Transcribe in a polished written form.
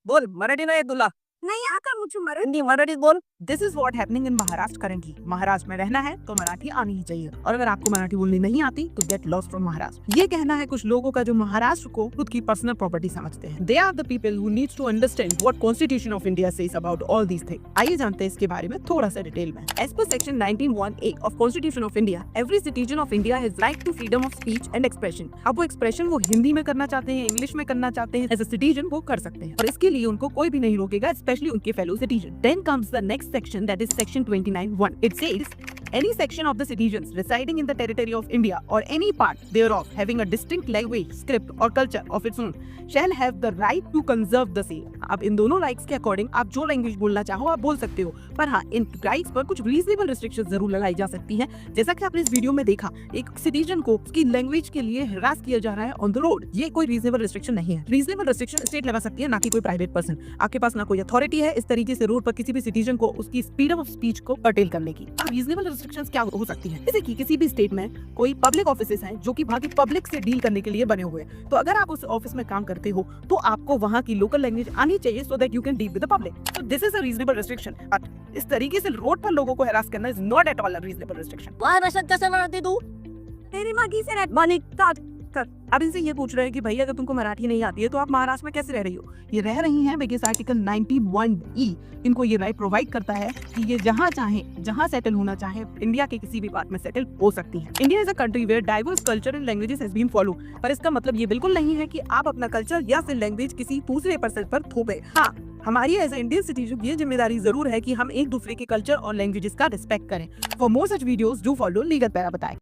बोल मराठी नाही तुला नहीं आता मुझे मराठी। हिंदी मराठी बोल। This is what happening in Maharashtra currently. Maharashtra में रहना है तो मराठी आनी ही चाहिए, और अगर आपको मराठी बोलनी नहीं आती तो गेट लॉस्ट फ्रॉम महाराष्ट्र। ये कहना है कुछ लोगों का जो महाराष्ट्र को खुद की पर्सनल प्रॉपर्टी समझते हैं। They are the people who needs to understand what constitution of India says about all these things. आइए जानते हैं इसके बारे में थोड़ा सा डिटेल में। As per section 19(1)(a of constitution of India, every citizen of India has right to freedom of speech and expression. अब वो एक्सप्रेशन वो हिंदी में करना चाहते हैं, इंग्लिश में करना चाहते हैं, एज अ सिटीजन वो कर सकते हैं, और इसके लिए उनको कोई भी नहीं रोकेगा, स्पेशली उनके fellow citizen. Then comes the next section, that is section 29(1). It says any section of the citizens residing in the territory of India or any part thereof having a distinct language, script or culture of its own shall have the right to conserve the same। अब इन दोनों rights के according आप जो language बोलना चाहो आप बोल सकते हो, पर हाँ इन राइट्स पर कुछ रीजनेबल रिस्ट्रिक्शंस जरूर लगाई जा सकती हैं। जैसा कि आपने इस वीडियो में देखा, एक सिटीजन को उसकी लैंग्वेज के लिए हरास किया जा रहा है ऑन द रोड, ये कोई रीजनेबल रिस्ट्रिक्शन नहीं है। रीजनेबल रिस्ट्रिक्शन स्टेट लगा सकती है, ना कि कोई प्राइवेट पर्सन। आपके पास ना कोई अथॉरिटी है इस तरीके से रोड पर किसी भी सिटीजन को उसकी फ्रीडम ऑफ स्पीच को कर्टेल करने की। अब रीजनेबल रिस्ट्रिक्शंस क्या हो सकती है? जैसे कि किसी भी स्टेट में कोई पब्लिक ऑफिसेस हैं जो कि वहाँ की पब्लिक से डील करने के लिए बने हुए हैं, तो अगर आप उस ऑफिस में काम करते हो तो आपको वहाँ की लोकल लैंग्वेज आनी चाहिए, so that you can deal with the public. So this is a reasonable restriction. But इस तरीके से रोड पर लोगों को हरास करना is not at all a reasonable restriction. Maharashtra कैसे मराठी तू? तेरी मागी से रहत मानिक तात कर। अब इनसे ये पूछ रहे हैं कि भाई अगर तुमको मराठी नहीं आती है तो आप महाराष्ट्र में कैसे रह रही हो? ये रह रही हैं बिकॉज़ आर्टिकल 91(e) इनको ये राइट प्रोवाइड करता है कि ये जहाँ चाहें, जहाँ सेटल होना चाहे, इंडिया के किसी भी पार्ट में सेटल हो सकती हैं। India is a country where diverse culture and languages has been follow, पर इसका मतलब ये बिल्कुल नहीं है कि आप अपना कल्चर या फिर लैंग्वेज किसी दूसरे पर्सन पर थोपे। हाँ, हमारी एज इंडियन सिटीजन ये जिम्मेदारी जरूर है कि हम एक दूसरे के कल्चर और लैंग्वेजेस का रिस्पेक्ट करें। For more such videos do follow legal para बताएं।